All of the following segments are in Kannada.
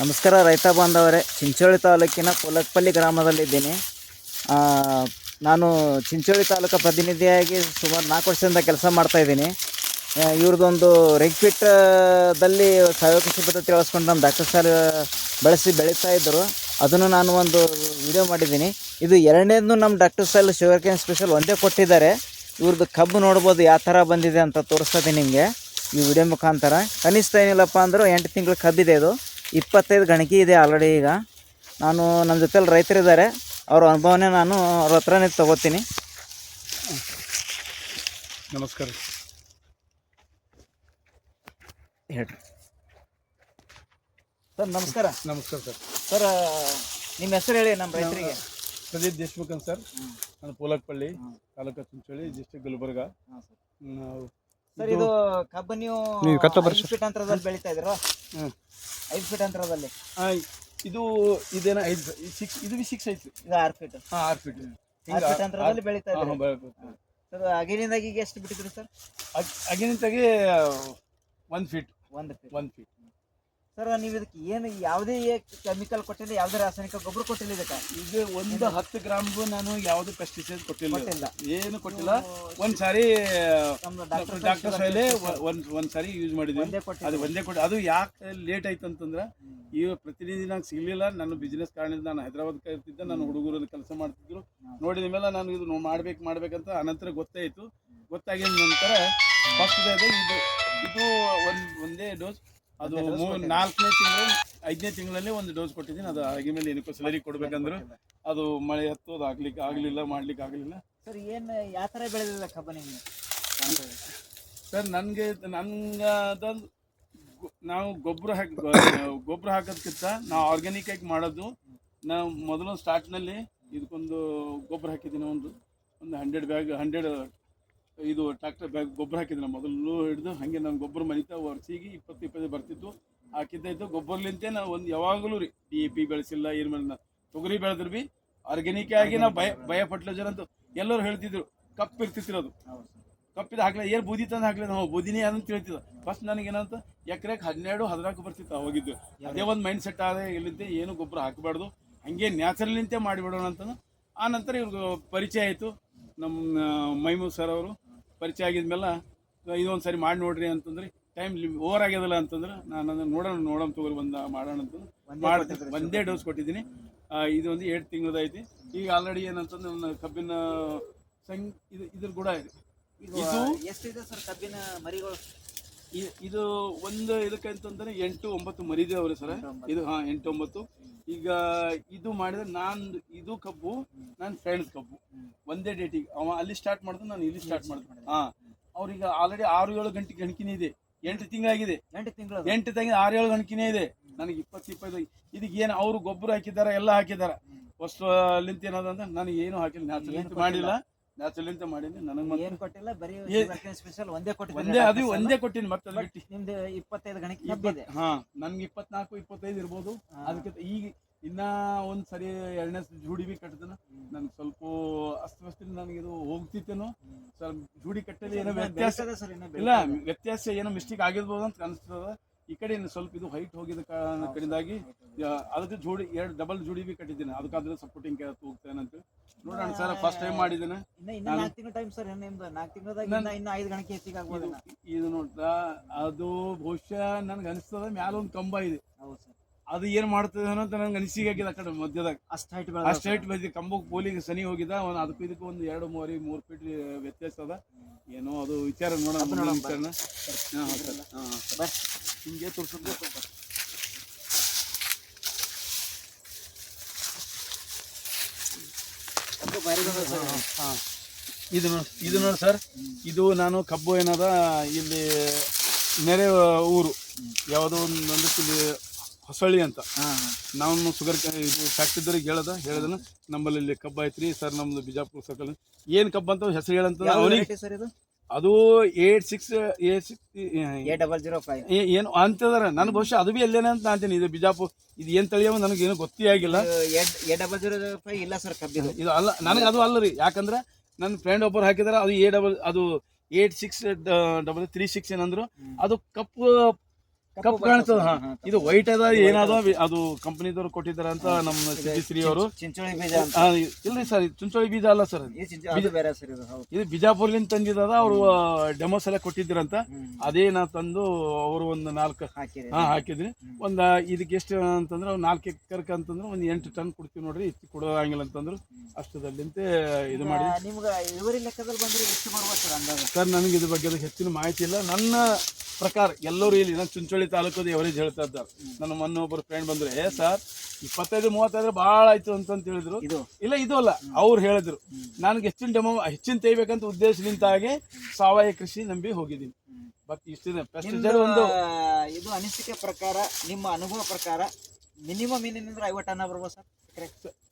ನಮಸ್ಕಾರ ರೈತ ಬಾಂಧವರೇ, ಚಿಂಚೋಳಿ ತಾಲೂಕಿನ ಕೊಲಕಪಲ್ಲಿ ಗ್ರಾಮದಲ್ಲಿದ್ದೀನಿ. ನಾನು ಚಿಂಚೋಳಿ ತಾಲೂಕು ಪ್ರತಿನಿಧಿಯಾಗಿ ಸುಮಾರು 4 ವರ್ಷದಿಂದ ಕೆಲಸ ಮಾಡ್ತಾಯಿದ್ದೀನಿ. ಇವ್ರದ್ದೊಂದು ರೆಗ್ಪಿಟ್ಟದಲ್ಲಿ ಸಾವಯವ ಕೃಷಿ ಪದ್ಧತಿ ಅಳವಡಿಸ್ಕೊಂಡು ನಮ್ಮ ಡಾಕ್ಟರ್ ಸರ್ ಬೆಳೀತಾ ಇದ್ದರು. ಅದನ್ನು ನಾನು ಒಂದು ವಿಡಿಯೋ ಮಾಡಿದ್ದೀನಿ. ಇದು ಎರಡನೇದು ನಮ್ಮ doctor sir sugar cane special ಒಂದೇ ಕೊಟ್ಟಿದ್ದಾರೆ. ಇವ್ರದ್ದು ಕಬ್ಬು ನೋಡ್ಬೋದು ಯಾವ ಥರ ಬಂದಿದೆ ಅಂತ ತೋರಿಸ್ತಾ ಇದ್ದೀನಿ ನಿಮಗೆ ಈ ವಿಡಿಯೋ ಮುಖಾಂತರ. ಕನಿಷ್ಠ ಏನಿಲ್ಲಪ್ಪ ಅಂದ್ರೆ 8 ತಿಂಗಳ ಕಬ್ಬಿದೆ. ಇದು 25 ಗಣಕಿ ಇದೆ ಆಲ್ರೆಡಿ. ಈಗ ನಾನು ನಮ್ಮ ಜೊತೆಲಿ ರೈತರಿದ್ದಾರೆ, ಅವ್ರ ಅನುಭವನೇ ನಾನು ಅವ್ರ ಹತ್ರನೇ ತೊಗೋತೀನಿ. ನಮಸ್ಕಾರ. ಹೇಳ್ರಿ ಸರ್. ನಮಸ್ಕಾರ. ನಮಸ್ಕಾರ ಸರ್. ಸರ್, ನಿಮ್ಮ ಹೆಸರು ಹೇಳಿ ನಮ್ಮ ರೈತರಿಗೆ. ಪ್ರದೀಪ್ ದೇಶಮುಖ್ ಅಂತ ಸರ್. ನಾನು ಕೊಲಕಪಲ್ಲಿ ತಾಲೂಕು ಚಿಂಚೋಳಿ ಡಿಸ್ಟ್ರಿಕ್ಟ್ ಗುಲ್ಬರ್ಗ. ನಾವು ಸರ್, ಇದು ಕಬ್ಬು ನೀವು 5 ಫೀಟ್ ಅಂತರದಲ್ಲಿ ಬೆಳೀತಾ ಇದ್ದೀರಾ? 5 ಫೀಟ್ ಅಂತರದಲ್ಲಿ. ಇದು ಇದೇನ 6 ಇದು 6 ಐತಿ. ಇದು 6 ಫೀಟ್. 6 ಫೀಟ್ 6 ಫೀಟ್ ಅಂತರದಲ್ಲಿ ಬೆಳೀತಾ ಇದ್ದೀರಾ ಸರ್? ಅಗಿನಿಂದಾಗಿ ಈಗ ಎಷ್ಟು ಬಿಟ್ಟಿದ್ರಿ ಸರ್? ಅಗಿನಿಂದಾಗಿ 1 ಫೀಟ್. 1 ಫೀಟ್ ಸರ್, ನೀವು ಇದಕ್ಕೆ ಏನು ಯಾವುದೇ ಕೆಮಿಕಲ್ ಕೊಟ್ಟಿಲ್ಲ, ಯಾವುದೇ ರಾಸಾಯನಿಕ ಗೊಬ್ಬರ ಕೊಟ್ಟಿಲ್ಲ ಇದಕ್ಕೆ? ಇದು ಒಂದು 10 ಗ್ರಾಮ್ಗೂ ನಾನು ಯಾವುದು ಪೆಸ್ಟಿಸೈಡ್ ಕೊಟ್ಟಿಲ್ಲ, ಏನು ಕೊಟ್ಟಿಲ್ಲ. ಒಂದ್ಸಾರಿ ಡಾಕ್ಟರ್ ಸೈಲೆ ಒಂದ್ಸಾರಿ ಯೂಸ್ ಮಾಡಿದ್ವಿ. ಅದು ಒಂದೇ ಕೊಟ್ಟು. ಅದು ಯಾಕೆ ಲೇಟ್ ಆಯ್ತು ಅಂತಂದ್ರೆ, ಈಗ ಪ್ರತಿನಿಧಿ ನಂಗೆ ಸಿಗ್ಲಿಲ್ಲ. ನನ್ನ ಬಿಸ್ನೆಸ್ ಕಾರಣದಿಂದ ನಾನು ಹೈದರಾಬಾದ್ಗೆ ಇರ್ತಿದ್ದೆ. ನನ್ನ ಹುಡುಗರು ಕೆಲಸ ಮಾಡ್ತಿದ್ರು. ನೋಡಿದ ಮೇಲೆ ನಾನು ಇದು ಮಾಡ್ಬೇಕಂತ ಅನಂತರ ಗೊತ್ತಾಯಿತು. ಗೊತ್ತಾಗಿದ ನಂತರ ಫಸ್ಟ್ ಇದು ಒಂದೇ ಡೋಸ್. ಅದು 4ನೇ ತಿಂಗಳು 5ನೇ ತಿಂಗಳಲ್ಲಿ ಒಂದು ಡೋಸ್ ಕೊಟ್ಟಿದ್ದೀನಿ. ಅದು ಆಗಿ ಮೇಲೆ ಏನಕ್ಕೂ ಸಲರಿ ಕೊಡ್ಬೇಕಂದ್ರೆ ಅದು ಮಳೆ ಹತ್ತೋದು ಮಾಡ್ಲಿಕ್ಕೆ ಆಗಲಿಲ್ಲ. ಸರ್, ಏನು ಯಾವ ಥರ ಬೆಳೆದಿಲ್ಲ ಕಬ್ಬು ನಿಮಗೆ? ಸರ್, ನಂಗೆ ನಾವು ಗೊಬ್ಬರ ಹಾಕೋದಕ್ಕಿಂತ ನಾವು ಆರ್ಗ್ಯಾನಿಕ್ ಆಗಿ ಮಾಡೋದು. ನಾವು ಮೊದಲು ಸ್ಟಾರ್ಟ್ನಲ್ಲಿ ಇದಕ್ಕೊಂದು ಗೊಬ್ಬರ ಹಾಕಿದ್ದೀನಿ. ಒಂದು 100 ಬ್ಯಾಗ್ 100 ಇದು ಟ್ರ್ಯಾಕ್ಟರ್ ಬ್ಯಾಗ್ ಗೊಬ್ಬರ ಹಾಕಿದ್ದೀನಿ. ಮೊದಲು ಹಿಡಿದು ಹಾಗೆ ನಾನು ಗೊಬ್ಬರ ಮನಿತಾ ವರ್ಷಿಗೆ 20 ಬರ್ತಿತ್ತು, ಹಾಕಿದ್ದಾಯಿತು. ಗೊಬ್ಬರಲಿಂತೆ ನಾವು ಒಂದು ಯಾವಾಗಲೂ ರೀ DAP ಬೆಳೆಸಿಲ್ಲ, ಏನು ಮಾಡಿಲ್ಲ. ತೊಗರಿ ಬೆಳೆದ್ರು ಭೀ ಆರ್ಗ್ಯಾನಿಕ್ ಆಗಿ ನಾವು ಭಯ ಫರ್ಟಿಲೈಸರ್ ಅಂತ ಎಲ್ಲರೂ ಹೇಳ್ತಿದ್ರು. ಕಪ್ಪು ಇರ್ತಿತ್ತು, ಅದು ಕಪ್ಪಿದ ಹಾಕ್ಲ ಏನು ಬೂದಿ ತಂದು ಹಾಕ್ಲಿ, ನಾವು ಬೂದಿನೇ ಅಂತ ಹೇಳ್ತಿದ್ದ. ಫಸ್ಟ್ ನನಗೇನಂತ ಎಕರೆಗೆ 12-14 ಬರ್ತಿತ್ತು ಹೋಗಿದ್ದು. ಅದೇ ಒಂದು ಮೈಂಡ್ ಸೆಟ್ ಆದ. ಇಲ್ಲಿಂತೆ ಏನು ಗೊಬ್ಬರ ಹಾಕಬಾರ್ದು, ಹಾಗೆ ನ್ಯಾಚುರಲಿಂತೆ ಮಾಡಿಬಿಡೋಣ ಅಂತ. ಆ ನಂತರ ಇವ್ರಿಗೆ ಪರಿಚಯ ಆಯಿತು. ನಮ್ಮ ಮೈಮೂದ್ ಸರ್ ಅವರು ಪರಿಚಯ ಆಗಿದ್ಮೇಲೆ ಇದೊಂದು ಸರಿ ಮಾಡಿ ನೋಡ್ರಿ ಅಂತಂದ್ರೆ, ಟೈಮ್ ಓವರ್ ಆಗ್ಯದಲ್ಲ ಅಂತಂದ್ರೆ ನಾನು ಅದನ್ನು ನೋಡೋಣ ತೊಗೊರಿ ಮಾಡೋಣ ಅಂತಂದ್ರೆ ಮಾಡ್ತೀನಿ. ಒಂದೇ ಡೋಸ್ ಕೊಟ್ಟಿದ್ದೀನಿ. ಇದು ಒಂದು 7 ತಿಂಗಳದ ಐತಿ. ಈಗ ಆಲ್ರೆಡಿ ಏನಂತಂದ್ರೆ ನನ್ನ ಕಬ್ಬಿನ ಇದ್ರ ಕೂಡ ಇದೆ. ಇದು ಎಷ್ಟಿದೆ ಸರ್ ಕಬ್ಬಿನ ಮರಿಗಳು? ಇದು ಒಂದು ಇದಕ್ಕೆ ಅಂತಂದ್ರೆ 8-9 ಮರಿದೇವ್ರಿ ಸರ್. ಇದು 8-9. ಈಗ ಇದು ಮಾಡಿದ್ರೆ ಇದು ಕಬ್ಬು ನನ್ನ ಫ್ರೆಂಡ್ಸ್ ಕಬ್ಬು. ಒಂದೇ ಡೇಟಿಗೆ ಅವ ಅಲ್ಲಿ ಸ್ಟಾರ್ಟ್ ಮಾಡಿದ್ರು, ನಾನು ಇಲ್ಲಿ ಸ್ಟಾರ್ಟ್ ಮಾಡಿದ್ರು. ಅವ್ರಿಗೆ ಆಲ್ರೆಡಿ 6-7 ಗಂಟೆ ಗಣಕಿನೇ ಇದೆ. 8 ತಿಂಗಳಾಗಿದೆ. 8 ತಿಂಗಳು 6-7 ಗಣಕಿನೇ ಇದೆ. ನನಗೆ 20-25. ಇದಕ್ಕೆ ಏನು ಅವರು ಗೊಬ್ಬರ ಹಾಕಿದ್ದಾರೆ, ಎಲ್ಲ ಹಾಕಿದ್ದಾರೆ. ಫಸ್ಟ್ ಅಲ್ಲಿಂತ ಏನದಂದ್ರೆ ನನಗೆ ಏನು ಹಾಕಿಲ್ಲ, ನ್ಯಾಚುರಲ್ ಮಾಡಿಲ್ಲ. ನ್ಯಾಚುರಲಿಂತ ಮಾಡೀನಿ. ನನಗೆ ಏನು ಕೊಟ್ಟಿಲ್ಲ, ಬರೀ ಸ್ಪೆಷಲ್ ಒಂದೇ ಕೊಟ್ಟಿನಿ. ಮತ್ತೆ ನಿಮ್ದು 25 ಗಣಕ್ಕೆ ಕಬ್ಬಿದೆ. ನನ್ಗೆ 24-25 ಇರ್ಬೋದು. ಅದಕ್ಕೆ ಈಗ ಇನ್ನ ಒಂದ್ ಸರಿ 2ನೇ ಜೂಡಿ ಬಿ ಕಟ್ಟಿದನ. ನನ್ಗೆ ಸ್ವಲ್ಪ ಅಸ್ತವ್ಯಸ್ತ ನನಗೆ ಇದು ಹೋಗ್ತಿತ್ತೇನೋ. ಸ್ವಲ್ಪ ಜೂಡಿ ಕಟ್ಟಲಿ ಏನೋ ವ್ಯತ್ಯಾಸ ಏನೋ ಮಿಸ್ಟೇಕ್ ಆಗಿರ್ಬೋದು ಅಂತ ಅನಿಸ್ತದ. ಈ ಕಡೆ ಸ್ವಲ್ಪ ಇದು ಹೈಟ್ ಹೋಗಿದ ಕಡೆಯಿಂದಾಗಿ ಅದಕ್ಕೆ ಜೋಡಿ 2 ಡಬಲ್ ಜೋಡಿ ಬಿ ಕಟ್ಟಿದ್ದೀನಿ. ಅದಕ್ಕಾದ್ರೆ ಸಪೋರ್ಟಿಂಗ್ ಹೋಗ್ತೇನೆ ಅಂತ ನೋಡೋಣ ಸರ್. ಫಸ್ಟ್ ಟೈಮ್ ಮಾಡಿದ್ದೇನೆ. 4 ತಿಂಗಳ ಟೈಮ್ ಸರ್. ನಿಮ್ದು 4 ತಿಂಗಳದಾಗ ಇನ್ನು 5 ಗಣಕ್ಕೆ ಹೆಚ್ಚಿಗೆ ಆಗ್ಬೋದು. ಇದು ನೋಡ್ತಾ ಅದು ಬಹುಶಃ ನನ್ಗೆ ಅನಿಸ್ತದ ಮ್ಯಾಲ ಒಂದು ಕಂಬ ಇದೆ. ಹೌದು ಸರ್. ಅದು ಏನ್ ಮಾಡ್ತದೆ ಅಂತ ನನ್ಗೆ ಅನಿಸಿಕೆ ಆಗಿದೆ. ಆ ಕಡೆ ಮಧ್ಯದಾಗ ಅಷ್ಟು ಹೈಟ್ ಬಂದಿದೆ. ಕಂಬಕ್ಕೆ ಪೋಲಿಗೆ ಸನಿ ಹೋಗಿದ. ಅದಕ್ಕೂ ಇದಕ್ಕೂ ಒಂದು 2-3 ಫೀಟ್ ವ್ಯತ್ಯಾಸ ಅದ. ಏನೋ ಅದು ವಿಚಾರ ನೋಡೋಣ. ಹಿಂಗೆ ತೋರಿಸಿದ್ರೆ ಇದು ನೋಡಿ ಸರ್. ಇದು ನಾನು ಕಬ್ಬು ಏನದ ಇಲ್ಲಿ ನೆರೆ ಊರು ಯಾವುದೋ ಒಂದು ಹೊಸಳ್ಳಿ ಅಂತ. ನಾವು ಶುಗರ್ ಇದು ಫ್ಯಾಕ್ಟ್ರಿದವ್ರಿಗೆ ಹೇಳಿದನ ನಮ್ಮಲ್ಲಿ ಇಲ್ಲಿ ಕಬ್ಬು ಐತ್ರಿ ಸರ್, ನಮ್ದು ಬಿಜಾಪುರ ಸರ್ಕಲ್. ಏನು ಕಬ್ಬು ಅಂತ ಹೆಸರು ಹೇಳಂತ ಅವನಿಗೆ ಅದು 86-80005 ಏನು ಅಂತದಾರ. ನನ್ ಬಹುಶಃ ಅದು ಬಿ ಎಲ್ಲೇನೆ ಅಂತ ಅಂತೀನಿ. ಇದು ಬಿಜಾಪುರ ಇದು ಏನ್ ತಳಿಯವ ನನಗೇನು ಗೊತ್ತೇ ಆಗಿಲ್ಲ. 8005 ಇಲ್ಲ ಸರ್ ಕಬ್ಬಿದು. ಇದು ಅಲ್ಲ, ನನಗೆ ಅದು ಅಲ್ಲ ರೀ. ಯಾಕಂದ್ರೆ ನನ್ನ ಫ್ರೆಂಡ್ ಒಬ್ಬರು ಹಾಕಿದಾರೆ. ಅದು 86-36 ಏನಂದ್ರು. ಅದು ಕಪ್ಪು ಕಾಣಿಸ್ತದ. ಇದು ವೈಟ್ ಅದ ಏನಾದ ಅದು ಕಂಪನಿದವ್ರು ಕೊಟ್ಟಿದಾರ ಅಂತ ನಮ್ಮ ಸಿದ್ಧಿಶ್ರೀ ಅವರು. ಚಿಂಚೋಳಿ ಬೀಜ ಅಂತ. ಇಲ್ರಿ ಸರ್, ಚುಂಚೋಳಿ ಬೀಜ ಅಲ್ಲ ಸರ್, ಇದು ಬೇರೆ ಸರ್. ಇದು ಬಿಜಾಪುರ್ಲಿಂದ ತಂದಿದ್ದದ. ಅವರು ಡೆಮೋಸ್ ಎಲ್ಲ ಕೊಟ್ಟಿದ್ರಂತ. ಅದೇ ನಾ ತಂದು ಅವರು ಒಂದು 4 ಹಾಕಿದ್ರಿ. ಒಂದ್ ಇದಕ್ಕೆ ಎಷ್ಟು ಅಂತಂದ್ರೆ 4 ಎಕರೆಕ್ ಅಂತಂದ್ರೆ ಒಂದು 8 ಟನ್ ಕೊಡ್ತೀವಿ ನೋಡ್ರಿ, ಹೆಚ್ಚು ಕೊಡೋಂಗಿಲ್ಲ ಅಂತಂದ್ರು ಅಷ್ಟದಲ್ಲಿಂತ ಇದು ಮಾಡಿ. ನಿಮ್ಗೆ ಇಳುವರಿ ಲೆಕ್ಕದಲ್ಲಿ ಬಂದ್ರೆ ಎಷ್ಟು ಬರ್ಬೋದು ಸರ್ ಅಂದಾಜು? ಸರ್ ನನಗೆ ಇದ್ರ ಬಗ್ಗೆ ಹೆಚ್ಚಿನ ಮಾಹಿತಿ ಇಲ್ಲ. ನನ್ನ ಪ್ರಕಾರ ಎಲ್ಲರೂ ಇಲ್ಲಿ ನಾನು ಚುಂಚೋಳಿ ತಾಲೂಕದ ಎವರೇಜ್ ಹೇಳ್ತಾ ಇದ್ದಾರೆ. ನನ್ನ ಮೊನ್ನೆ ಒಬ್ಬರು ಫ್ರೆಂಡ್ ಬಂದ್ರೆ, ಸರ್ 25-30 ಭಾಳ ಆಯ್ತು ಅಂತ ಹೇಳಿದ್ರು. ಇಲ್ಲ ಇದು ಅಲ್ಲ, ಅವ್ರು ಹೇಳಿದ್ರು. ನನಗೆ ಹೆಚ್ಚಿನ ತೆಗಿಬೇಕಂತ ಉದ್ದೇಶದಿಂದಾಗಿ ಸಾವಯವ ಕೃಷಿ ನಂಬಿ ಹೋಗಿದ್ದೀನಿ. ಬಟ್ ಇಷ್ಟಿದೆ ಪೆಸ್ಟಿಸೈಡ್ ಒಂದು ಇದು ಅನಿಸಿಕೆ ಪ್ರಕಾರ, ನಿಮ್ಮ ಅನುಭವ ಪ್ರಕಾರ ಮಿನಿಮಮ್ ಏನೇನಂದ್ರೆ 50 ಟನ್ ಬರ್ಬೋದು ಸರ್?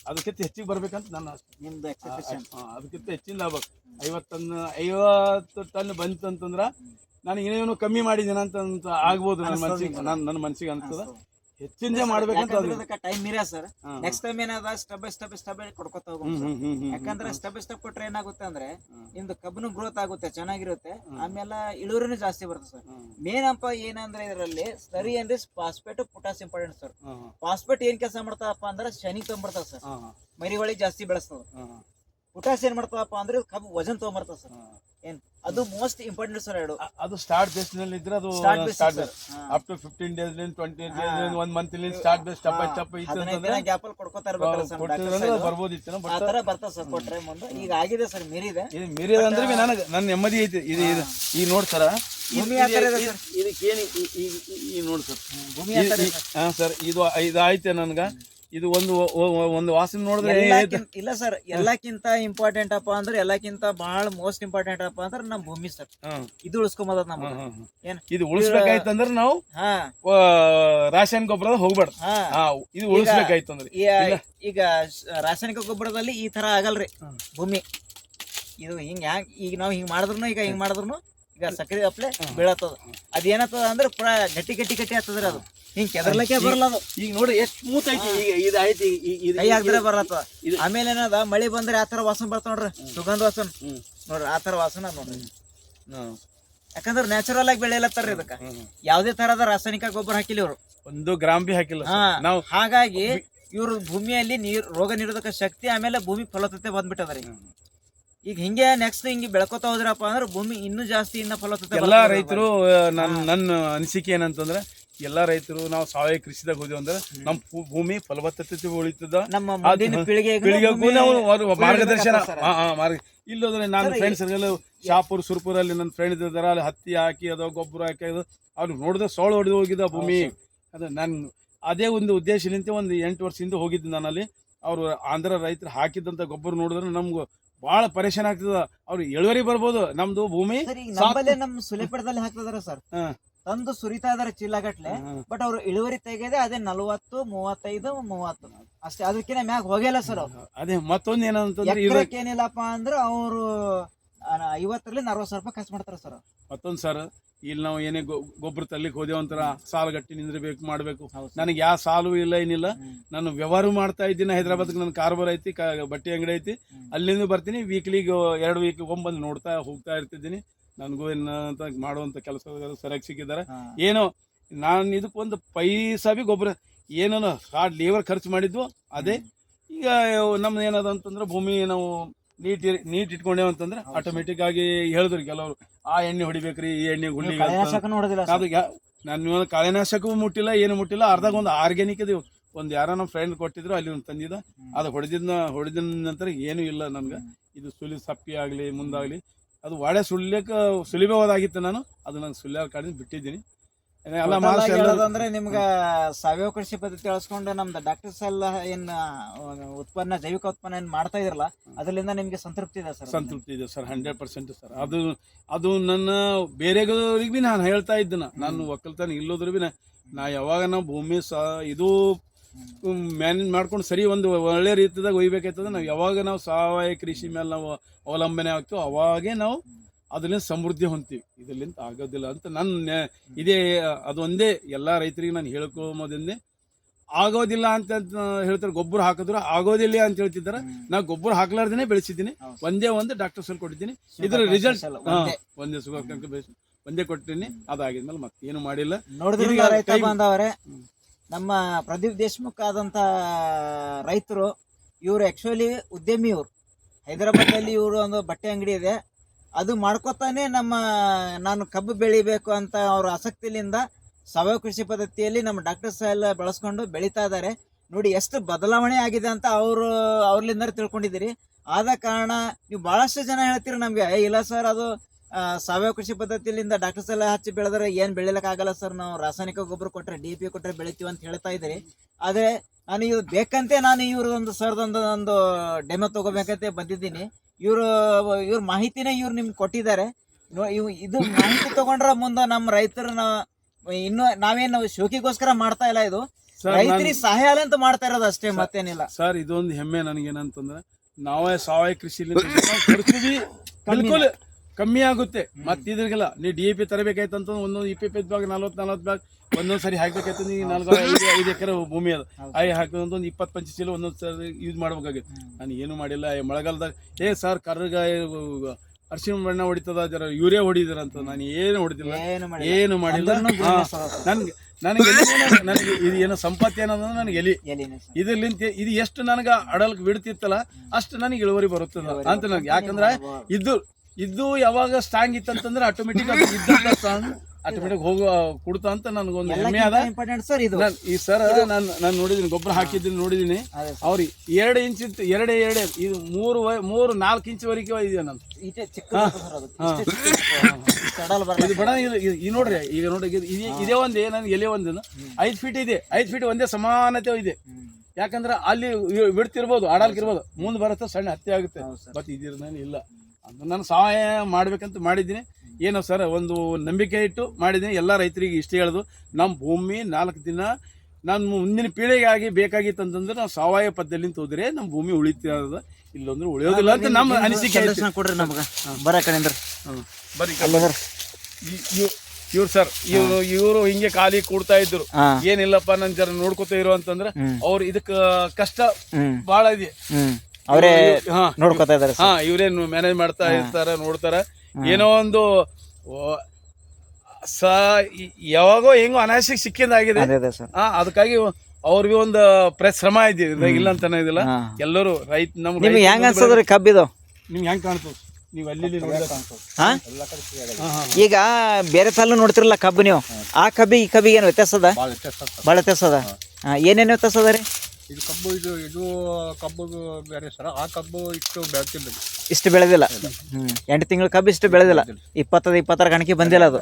ಅದಕ್ಕಿಂತ ಹೆಚ್ಚಿಗೆ ಬರ್ಬೇಕಂತ ನನ್ನ ಆಸೆ. ನಿಮ್ದು ಎಕ್ಸ್ಪೆಕ್ಟೇಷನ್? ಅದಕ್ಕಿಂತ ಹೆಚ್ಚಿನ ಲಾಭ 50 ಟನ್ ಬಂತು ಅಂತಂದ್ರ ನಾನು ಏನೇನು ಕಮ್ಮಿ ಮಾಡಿದ್ದೀನಿ ಅಂತ ಆಗ್ಬೋದು. ನನ್ನ ಮನ್ಸಿಗೆ ಅನ್ಸ್ತದ. ಹೆಚ್ಚಿನ ಮಾಡ್ಬೇಕಂತ ಟೈಮ್ ಮೀರ ಸರ್. ನೆಕ್ಸ್ಟ್ ಟೈಮ್ ಏನಾದ ಸ್ಟೆಪ್ ಬೈ ಸ್ಟೆಪ್ ಕೊಡ್ಕೊತ ಹೋಗೋದು. ಯಾಕಂದ್ರೆ ಸ್ಟೆಪ್ ಬೈ ಸ್ಟೆಪ್ ಕೊಟ್ರೆ ಏನಾಗುತ್ತೆ ಅಂದ್ರೆ ನಿಮ್ದು ಕಬ್ಬನು ಗ್ರೋತ್ ಆಗುತ್ತೆ, ಚೆನ್ನಾಗಿರುತ್ತೆ, ಆಮೇಲೆ ಇಳುವರಿನೂ ಜಾಸ್ತಿ ಬರುತ್ತೆ ಸರ್. ಮೇನ್ ಅಪ್ಪ ಏನಂದ್ರೆ ಇದರಲ್ಲಿ ಸರಿ ಅಂದ್ರೆ phosphate potash important sir. Phosphate ಏನ್ ಕೆಲಸ ಮಾಡ್ತಾವಪ್ಪ ಅಂದ್ರೆ ಶನಿ ತಗೊಂಡ್ಬರ್ತಾವ ಸರ್, ಮರಿವಳಿ ಜಾಸ್ತಿ ಬೆಳೆಸ್ತದ. ಪೊಟಾಸ್ ಏನ್ ಮಾಡ್ತಾವಪ್ಪ ಅಂದ್ರೆ ಕಬ್ಬು ವಜನ್ ತಗೊಂಡ್ಬರ್ತಾವ ಸರ್. ಏನ್ ಅದು ಮೋಸ್ಟ್ ಇಂಪಾರ್ಟೆಂಟ್ ಸರ್. ಅದು ಸ್ಟಾರ್ಟ್ ಬೇಸ್ ನಲ್ಲಿ ಇದ್ರೆ ಅದು up to 15 days 20 days 1 month start base step by step gap ಅಲ್ಲಿ ಕೊಡ್ಕೋತಾ ಇರ್ಬೇಕಲ್ಲ ಸರ್. ಬರ್ಬೋದಿತ್ತು ಆ ತರ ಬರ್ತದೆ ಸರ್ ಕೊಟ್ರೆ ಮುಂದೆ. ಈಗ ಆಗಿದೆ ಸರ್, ಮೀರಿದೆ. ಮೀರಿದೆ ಅಂದ್ರೆ ನನಗೆ ನನ್ನ ನೆಮ್ಮದಿ ಐತಿ. ಇದು ಈಗ ನೋಡಿ ಸರ್, ಇದಕ್ಕೇನು ಈ ನೋಡಿ ಸರ್, ಹಾ ಸರ್, ಇದು ಆಯ್ತೆ ನನ್ಗ. ಇದು ಒಂದು ವಾಸನೆ ನೋಡಿದ್ರೆ ಇಲ್ಲ ಸರ್. ಎಲ್ಲಕ್ಕಿಂತ ಇಂಪಾರ್ಟೆಂಟ್ ಅಪ್ಪ ಅಂದ್ರೆ, ಎಲ್ಲಕ್ಕಿಂತ ಬಹಳ ಮೋಸ್ಟ್ ಇಂಪಾರ್ಟೆಂಟ್ ಅಪ್ಪ ಅಂದ್ರೆ ನಮ್ಮ ಭೂಮಿ ಸರ್. ಇದು ಉಳಿಸ್ಕೊಂಬದ ನಮ್ಗೆ. ಏನ್ ಇದು ಉಳಿಸ್ಬೇಕಾಯ್ತಂದ್ರೆ ನಾವು ರಾಸಾಯನಿಕ ಗೊಬ್ಬರ ಹೋಗ್ಬೇಡ. ಇದು ಉಳಿಸ್ಬೇಕಾಯ್ತಂದ್ರೆ ಈಗ ರಾಸಾಯನಿಕ ಗೊಬ್ಬರದಲ್ಲಿ ಈ ತರ ಆಗಲ್ರಿ ಭೂಮಿ. ಇದು ಈಗ ನಾವು ಹಿಂಗ್ ಮಾಡಿದ್ರು ಈಗ ಸಕ್ಕರೆ ಅಪ್ಲೆ ಬೀಳತ್ತದ. ಅದೇನತ್ತದ ಅಂದ್ರೆ ಪೂರಾ ಗಟ್ಟಿ ಆಗ್ತದ್ರಿ. ಅದು ಹಿಂಗ್ ಕೆದರ್ಲಕ್ಕೆ ಬರಲ್ಲ. ಅದು ಈಗ ನೋಡಿ ಎಷ್ಟು ಸ್ಮೂತ್ ಐತಿ. ಈಗ ಐತಿ ಕೈ ಹಾಕಿದ್ರೆ ಬರತ್ತದ. ಆಮೇಲೆ ಏನದ ಮಳಿ ಬಂದ್ರೆ ಆ ತರ ವಾಸನೆ ಬರ್ತಾವ ನೋಡ್ರಿ, ಸುಗಂಧ ವಾಸನೆ ನೋಡ್ರಿ. ಆ ತರ ವಾಸನ ನೋಡ್ರಿ. ಯಾಕಂದ್ರೆ ನ್ಯಾಚುರಲ್ ಆಗಿ ಬೆಳೆಯಲತ್ತಾರ. ಇದಕ್ಕ ಯಾವ್ದೇ ತರದ ರಾಸಾಯನಿಕ ಗೊಬ್ಬರ ಹಾಕಿಲ್ಲ ಇವ್ರು, 1 ಗ್ರಾಮ್ ಬಿ ಹಾಕಿಲ್ಲ ನಾವು. ಹಾಗಾಗಿ ಇವ್ರ ಭೂಮಿಯಲ್ಲಿ ರೋಗ ನಿರೋಧಕ ಶಕ್ತಿ, ಆಮೇಲೆ ಭೂಮಿ ಫಲವತ್ತತೆ ಬಂದ್ಬಿಟ್ಟದ್ರಿ. ಈಗ ಹಿಂಗೆ ನೆಕ್ಸ್ಟ್ ಹಿಂಗೆ ಬೆಳ್ಕೊತಾ ಹೋದ್ರಪ್ಪ ಅಂದ್ರೆ ಭೂಮಿ ಇನ್ನೂ ಜಾಸ್ತಿ ಇನ್ನ ಫಲವತ್ತತೆ. ಎಲ್ಲಾ ರೈತರು ನನ್ನ ಅನಿಸಿಕೆ ಏನಂತಂದ್ರೆ, ಎಲ್ಲಾ ರೈತರು ನಾವು ಸಾವಯವ ಕೃಷಿದಾಗ ಹೋದ್ವಿ ಅಂದ್ರೆ ನಮ್ಮ ಭೂಮಿ ಫಲವತ್ತತೆ ಉಳಿತದ. ನಮ್ಮ ಮುಂದಿನ ಪೀಳಿಗೆಗೂ ನಾವು ಮಾರ್ಗದರ್ಶನ. ಇಲ್ಲೋದ್ರೆ ನನ್ನ ಫ್ರೆಂಡ್ಸ್ ಶಾಪುರ್ ಸುರ್ಪುರಲ್ಲಿ ನನ್ನ ಫ್ರೆಂಡ್ಸ್ ಇದಾರ, ಅಲ್ಲಿ ಹತ್ತಿ ಹಾಕಿ ಅದು ಗೊಬ್ಬರ ಹಾಕಿ ಅವ್ರು ನೋಡಿದ್ರೆ ಸೋಳು ಹೊಡೆದು ಹೋಗಿದ್ದ ಭೂಮಿ. ಅದು ನಾನು ಅದೇ ಒಂದು ಉದ್ದೇಶದಿಂದ ಒಂದು 8 ವರ್ಷದಿಂದ ಹೋಗಿದ್ದೆ ನಾನು ಅಲ್ಲಿ. ಅವರು ಆಂಧ್ರ ರೈತರು ಹಾಕಿದಂತ ಗೊಬ್ಬರ ನೋಡಿದ್ರೆ ನಮ್ಗೆ ಬಹಳ ಪರೇಶಾನ್ ಆಗ್ತದ. ಅವ್ರು ಇಳುವರಿ ಬರ್ಬೋದು, ನಮ್ದು ಭೂಮಿ ನಮ್ ಸುಲೇಪಡದಲ್ಲಿ ಹಾಕ್ತಿದಾರ ಸರ್. ತಂದು ಸುರಿತಾ ಇದಾರೆ ಚೀಲಗಟ್ಲೆ. ಬಟ್ ಅವ್ರು ಇಳುವರಿ ತೆಗೆದೆ ಅದೇ 40, 35, 30 ಅಷ್ಟೇ. ಅದಕ್ಕಿಂತ ಮ್ಯಾಗ ಹೋಗಿಲ್ಲ ಸರ್ ಅವ್ರು. ಅದೇ ಮತ್ತೊಂದ್ ಏನಂತಂದ್ರೆ ಏನಿಲ್ಲಪ್ಪ ಅಂದ್ರೆ ಅವರು 50ರಿಂದ 60 ಸಾವಿರ ರೂಪಾಯಿ ಖರ್ಚು ಮಾಡ್ತಾರ ಸರ್. ಮತ್ತೊಂದ್ ಸರ್, ಇಲ್ಲಿ ನಾವು ಏನೇ ಗೊಬ್ಬರ ತರ್ಲಿಕ್ಕೆ ಹೋದೇವಂತರ ಸಾಲುಗಟ್ಟಿ ನಿಂದ್ರಬೇಕು ಮಾಡ್ಬೇಕು. ನನಗೆ ಯಾವ ಸಾಲು ಇಲ್ಲ, ಏನಿಲ್ಲ. ನಾನು ವ್ಯವಹಾರ ಮಾಡ್ತಾ ಇದ್ದೀನಿ. ಹೈದರಾಬಾದ್ಗೆ ನನ್ನ ಕಾರ್ಬಾರ್ ಐತಿ, ಬಟ್ಟೆ ಅಂಗಡಿ ಐತಿ. ಅಲ್ಲಿಂದ ಬರ್ತೀನಿ. ವೀಕ್ಲಿಗೆ 2 ವೀಕ್ ಬಂದು ನೋಡ್ತಾ ಹೋಗ್ತಾ ಇರ್ತಿದ್ದೀನಿ. ನನಗೂ ಏನಂತ ಮಾಡುವಂತ ಕೆಲಸ ಸರಿಯಾಗಿ ಸಿಕ್ಕಿದ್ದಾರೆ. ಏನೋ ನಾನು ಇದಕ್ಕೊಂದು ಪೈಸಾ ಬಿ ಗೊಬ್ಬರ ಏನೋ ಹಾರ್ಡ್ ಲೇಬರ್ ಖರ್ಚು ಮಾಡಿದ್ವು ಅದೇ. ಈಗ ನಮ್ದು ಏನದ ಅಂತಂದ್ರೆ ಭೂಮಿ ನಾವು ನೀಟ್ ಇಟ್ಕೊಂಡೇವ ಅಂತಂದ್ರೆ ಆಟೋಮೆಟಿಕ್ ಆಗಿ ಹೇಳಿದ್ರು ಕೆಲವರು, ಆ ಎಣ್ಣೆ ಹೊಡಿಬೇಕ್ರಿ, ಈ ಎಣ್ಣೆ ಹುಳಿ. ಅದು ನಾನು ಕಳೆನಾಶಕವೂ ಮುಟ್ಟಿಲ್ಲ, ಏನು ಮುಟ್ಟಿಲ್ಲ. ಅರ್ಧಾಗ ಒಂದು ಆರ್ಗ್ಯಾನಿಕ್ ಅದು ಒಂದು ಯಾರೋ ನಮ್ಮ ಫ್ರೆಂಡ್ ಕೊಟ್ಟಿದ್ರು, ಅಲ್ಲಿ ಒಂದು ತಂದಿದ್ದ. ಅದು ಹೊಡೆದ ನಂತರ ಏನೂ ಇಲ್ಲ ನನ್ಗೆ. ಇದು ಸಪ್ಪಿ ಆಗಲಿ ಮುಂದಾಗಲಿ ಅದು ಒಳ್ಳೆ ಸುಲಭವಾದಾಗಿತ್ತು. ನಾನು ಅದು ನಂಗೆ ಸುಳ್ಯ ಕಾಡಿನ ಬಿಟ್ಟಿದ್ದೀನಿ. ಅಂದ್ರೆ ನಿಮ್ಗ ಸಾವಯವ ಕೃಷಿ ಪದ್ಧತಿ ತಿಳಿಸ್ಕೊಂಡು ನಮ್ದು ಡಾಕ್ಟರ್ಸ್ ಎಲ್ಲ ಏನ್ ಜೈವಿಕ ಉತ್ಪನ್ನ ಏನ್ ಮಾಡ್ತಾ ಇದ್ರಲ್ಲ, ಅದರಿಂದ ನಿಮ್ಗೆ ಸಂತೃಪ್ತಿ ಇದೆ ಸರ್? ಸಂತೃಪ್ತಿ ಇದೆ ಸರ್, 100% ಸರ್. ಅದು ನನ್ನ ಬೇರೆಯವರಿಗೆ ಬಿ ನಾನು ಹೇಳ್ತಾ ಇದ್ದೇನೆ. ನಾನು ಒಕ್ಕಲ್ತನ ಇಲ್ಲೋದ್ರು ಬಿ ನಾ ಯಾವಾಗ ನಾವು ಭೂಮಿ ಇದು ಮ್ಯಾನೇಜ್ ಮಾಡ್ಕೊಂಡು ಸರಿ ಒಂದು ಒಳ್ಳೆ ರೀತಿಯಾಗ ಒಯ್ಬೇಕಾಯ್ತದ. ನಾವು ಯಾವಾಗ ನಾವು ಸಾವಯವ ಕೃಷಿ ಮೇಲೆ ನಾವು ಅವಲಂಬನೆ ಆಗ್ತೀವಿ, ಅವಾಗೇ ನಾವು ಅದರಿಂದ ಸಮೃದ್ಧಿ ಹೊಂತೀವಿ. ಇದರಿಂದ ಆಗೋದಿಲ್ಲ ಅಂತ ನನ್ನ ಇದೇ. ಅದೊಂದೇ ಎಲ್ಲ ರೈತರಿಗೆ ನಾನು ಹೇಳ್ಕೊಂಬೋದಿಂದೆ. ಆಗೋದಿಲ್ಲ ಅಂತ ಹೇಳ್ತಾರೆ, ಗೊಬ್ಬರ ಹಾಕಿದ್ರು ಆಗೋದಿಲ್ಲ ಅಂತ ಹೇಳ್ತಿದ್ದಾರೆ. ನಾ ಗೊಬ್ಬರ ಹಾಕ್ಲಾರ್ದೇನೆ ಬೆಳೆಸಿದ್ದೀನಿ. ಒಂದೇ ಒಂದು ಡಾಕ್ಟರ್ ಸೆಲ್ ಕೊಟ್ಟಿದ್ದೀನಿ. ಇದರ ರಿಸಲ್ಟ್ ಒಂದೇ ಸುಗರ್ ಬೆಳೆಸಿ ಒಂದೇ ಕೊಟ್ಟಿನಿ, ಅದಾಗಿದ್ಮೇಲೆ ಮತ್ತೆ ಏನು ಮಾಡಿಲ್ಲ. ನೋಡಿದ್ರಲ್ಲ ರೈತ ಬಾಂಧವರೇ, ನಮ್ಮ ಪ್ರದೀಪ್ ದೇಶ್ಮುಖ್ ಆದಂಥ ರೈತರು ಇವರು ಆ್ಯಕ್ಚುಲಿ ಉದ್ಯಮಿ. ಇವರು ಹೈದರಾಬಾದಲ್ಲಿ ಇವರು ಒಂದು ಬಟ್ಟೆ ಅಂಗಡಿ ಇದೆ, ಅದು ಮಾಡ್ಕೊತಾನೆ ನಾನು ಕಬ್ಬು ಬೆಳಿಬೇಕು ಅಂತ ಅವ್ರ ಆಸಕ್ತಿಯಿಂದ ಸಾವಯವ ಕೃಷಿ ಪದ್ಧತಿಯಲ್ಲಿ ನಮ್ಮ ಡಾಕ್ಟರ್ ಸಾಯಿಲ್ ಬಳಸ್ಕೊಂಡು ಬೆಳೀತಾ ಇದ್ದಾರೆ. ನೋಡಿ ಎಷ್ಟು ಬದಲಾವಣೆ ಆಗಿದೆ ಅಂತ ಅವ್ರಲಿಂದ ತಿಳ್ಕೊಂಡಿದ್ದೀರಿ. ಆದ ಕಾರಣ ನೀವು ಭಾಳಷ್ಟು ಜನ ಹೇಳ್ತೀರಿ ನಮಗೆ, ಇಲ್ಲ ಸರ್ ಅದು ಸಾವಯವ ಕೃಷಿ ಪದ್ಧತಿಯಿಂದ ಡಾಕ್ಟರ್ ಸಾಯಿಲ್ ಹಚ್ಚಿ ಬೆಳೆದ್ರೆ ಏನು ಬೆಳಿಲಿಕ್ಕಾಗಲ್ಲ ಸರ್, ನಾವು ರಾಸಾಯನಿಕ ಗೊಬ್ಬರ ಕೊಟ್ಟರೆ DAP ಕೊಟ್ಟರೆ ಬೆಳಿತೀವಿ ಅಂತ ಹೇಳ್ತಾ ಇದ್ದೀರಿ. ಆದರೆ ನಾನು ಇವ್ರು ಬೇಕಂತೆ ನಾನು ಇವ್ರದೊಂದು ಸರ್ದೊಂದು ಡೆಮೋ ತೊಗೋಬೇಕಂತೆ ಬಂದಿದ್ದೀನಿ. ಇವ್ರ ಮಾಹಿತಿನೇ ಇವ್ರು ನಿಮ್ಗೆ ಕೊಟ್ಟಿದ್ದಾರೆ. ಇದು ಮಾಹಿತಿ ತಗೊಂಡ್ರೆ ಮುಂದೆ ನಮ್ಮ ರೈತರನ್ನ ಇನ್ನು ನಾವೇನು ಶೋಕಿಗೋಸ್ಕರ ಮಾಡ್ತಾ ಇಲ್ಲ, ಇದು ರೈತರಿಗೆ ಸಹಾಯ ಅಂತ ಮಾಡ್ತಾ ಇರೋದು ಅಷ್ಟೇ, ಮತ್ತೇನಿಲ್ಲ ಸರ್. ಇದೊಂದು ಹೆಮ್ಮೆ ನನಗೇನಂತಂದ್ರೆ ನಾವೇ ಸಾವಯವ ಕೃಷಿಲಿ ಬಿಲ್ಕುಲ್ ಕಮ್ಮಿ ಆಗುತ್ತೆ. ಮತ್ತೆ ಇದ್ರಿಗೆಲ್ಲ ನೀವು DAP ತರಬೇಕಾಯ್ತಂತ ಒಂದೊಂದು 25 ಬ್ಯಾಗ್ 40 ಬ್ಯಾಗ್ ಒಂದೊಂದು ಸರಿ ಹಾಕ್ಬೇಕಾಯ್ತು. ನೀವು 4-5 ಎಕರೆ ಭೂಮಿ ಅದು ಹಾಕಿದಂತ ಒಂದು 20-25 ಚೀಲ ಒಂದೊಂದು ಸರಿ ಯೂಸ್ ಮಾಡ್ಬೇಕಾಗಿತ್ತು. ನಾನು ಏನು ಮಾಡಿಲ್ಲ. ಮಳೆಗಾಲದಾಗ ಸರ್ ಕರ್ಗ ಅರಿಶಿನ ಬಣ್ಣ ಹೊಡಿತದ, ಜರ ಯೂರಿಯಾ ಹೊಡಿದ್ರ ಅಂತ ನಾನು ಏನು ಹೊಡಿತಿಲ್ಲ, ಏನು ಮಾಡಿಲ್ಲ. ನನಗೆ ಇದು ಏನೋ ಸಂಪತ್ತು ಏನಂದ್ರೆ ನನಗೆ ಇದರ್ಲಿಂತ ಇದು ಎಷ್ಟು ನನಗೆ ಅಡಲ್ಕ್ ಬಿಡ್ತಿತ್ತಲ್ಲ ಅಷ್ಟು ನನಗೆ ಇಳುವರಿ ಬರುತ್ತದ ಅಂತ ನನಗೆ. ಯಾಕಂದ್ರೆ ಇದು ಯಾವಾಗ ಸ್ಟ್ರಾಂಗ್ ಇತ್ತಂತಂದ್ರೆ ಆಟೋಮೆಟಿಕ್ ಆಟೋಮೆಟಿಕ್ ಕೊಡ್ತಾ ಅಂತ ನನಗೊಂದು ಹೆಮ್ಮೆ ಅದ. ಈ ಸರ್ ನಾನು ನೋಡಿದೀನಿ, ಗೊಬ್ಬರ ಹಾಕಿದ್ದೀನಿ ನೋಡಿದೀನಿ. ಅವ್ರು 2 ಇಂಚ್ ಇತ್ತು, 2 ಇದು 3-4 ಇಂಚ್ವರೆಗೆ ಇದೆ ನಂದು. ಇದು ಬಡ ಇದು ನೋಡ್ರಿ, ಈಗ ನೋಡ್ರಿ ಇದೇ ಒಂದೇ ನನಗೆ ಎಲೆ ಒಂದು 5 ಫೀಟ್ ಇದೆ. 5 ಫೀಟ್ ಒಂದೇ ಸಮಾನತೆ ಇದೆ. ಯಾಕಂದ್ರೆ ಅಲ್ಲಿ ಬಿಡ್ತಿರ್ಬೋದು, ಆಡಲ್ಕಿರ್ಬೋದು, ಮುಂದೆ ಬರುತ್ತೆ ಸಣ್ಣ ಹತ್ಯೆ ಆಗುತ್ತೆ. ಬಟ್ ಇದಿರ ಇಲ್ಲ ಅಂತ ನಾನು ಸಹಾಯ ಮಾಡ್ಬೇಕಂತ ಮಾಡಿದ್ದೀನಿ. ಏನೋ ಸರ್ ಒಂದು ನಂಬಿಕೆ ಇಟ್ಟು ಮಾಡಿದ್ದೀನಿ. ಎಲ್ಲ ರೈತರಿಗೆ ಇಷ್ಟ ಹೇಳೋದು, ನಮ್ಮ ಭೂಮಿ 4 ದಿನ ನಮ್ಮ ಮುಂದಿನ ಪೀಳಿಗೆಗಾಗಿ ಬೇಕಾಗಿತ್ತು ಅಂತಂದ್ರೆ ನಾವು ಸಾವಯವ ಪದ್ಧತಿಯಿಂದ ಹೋದ್ರೆ ನಮ್ಮ ಭೂಮಿ ಉಳಿತದ, ಇಲ್ಲಂದ್ರೆ ಉಳಿಯೋದಿಲ್ಲ ಅಂತ ನಮ್ಮ ಅನಿಸಿಕೆ. ಕೊಡ್ರಿ ನಮ್ಗೆ ಬರ ಕಡೆಂದ್ರ ಬರೀ ಇವ್ರು ಸರ್ ಇವರು ಹಿಂಗೆ ಖಾಲಿ ಕೂಡ್ತಾ ಇದ್ರು. ಏನಿಲ್ಲಪ್ಪ ನನ್ ಜರ ನೋಡ್ಕೊತಾ ಇರೋ ಅಂತಂದ್ರೆ ಅವ್ರು ಇದಕ್ಕ ಕಷ್ಟ ಬಹಳ ಇದೆ, ಅವರೇ ನೋಡ್ಕೊತಾ ಇದಾರೆ. ಇವರೇ ಮ್ಯಾನೇಜ್ ಮಾಡ್ತಾ ಇರ್ತಾರ, ನೋಡ್ತಾರ. ಏನೋ ಒಂದು ಯಾವಾಗೋ ಹೆಂಗೋ ಅನಾವಶ್ಯಕ ಸಿಕ್ಕಿದಾಗಿದೆ. ಅದಕ್ಕಾಗಿ ಅವ್ರಿಗೆ ಒಂದು ಶ್ರಮ ಇದೆ, ಇಲ್ಲ ಅಂತ ಇದಿಲ್ಲ. ಎಲ್ಲರೂ ರೈತ ನಮ್ಗೆ ಹೆಂಗ ಅನ್ಸದ್ರಿ ಕಬ್ಬಿದು? ನಿಮ್ಗೆ ಹೆಂಗ್ ಕಾಣ್ತದ? ನೀವು ಅಲ್ಲಿ ಈಗ ಬೇರೆ ಸಾಲ ನೋಡ್ತಿರಲ್ಲ ಕಬ್ಬು, ನೀವು ಆ ಕಬ್ಬಿಗೆ ಈ ಕಬ್ಬಿಗೆ ಏನು ವ್ಯತ್ಯಾಸ ಅದ? ಭಾಳ ವ್ಯತ್ಯಾಸ ಅದ. ಏನೇನು ವ್ಯತ್ಯಾಸ ಅದ ರೀ? ಇದು ಕಬ್ಬು ಬೇರೆ ಸರ್. ಆ ಕಬ್ಬು ಇಷ್ಟು ಬೆಳೆದಿಲ್ಲ. 8 ತಿಂಗಳ ಕಬ್ಬು ಇಷ್ಟು ಬೆಳೆದಿಲ್ಲ. 20-26 ಗಣಕ್ಕೆ ಬಂದಿಲ್ಲ ಅದು.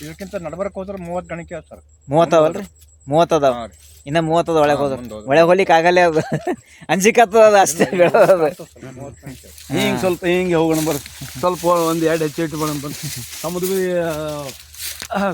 ಇದಕ್ಕಿಂತ ನಡ್ಬರಕ್ ಹೋದ್ರೆ 30 ಗಣಕ್ಕೆ ಅದ ಸರ್. 30 ಅವಲ್ರಿ? 30 ಅದಾವ. ಇನ್ನ 30 ಒಳಗೆ ಹೋದ್ರೆ ಒಳಗೆ ಹೋಗ್ಲಿಕ್ಕೆ ಆಗಲ್ಲ. ಅದು ಅಂಜಿಕತ್ತದ ಅದು ಅಷ್ಟೇ ಬೆಳೆದ. ಹಿಂಗೆ ಸ್ವಲ್ಪ ಹಿಂಗೆ ಹೋಗೋಣ ಬರ್ರಿ, ಸ್ವಲ್ಪ ಒಂದು 2 ಹೆಚ್ಚು ಇಟ್ಟು ಬರೋಣ ಬರ್ರಿ. ನಮ್ಮದು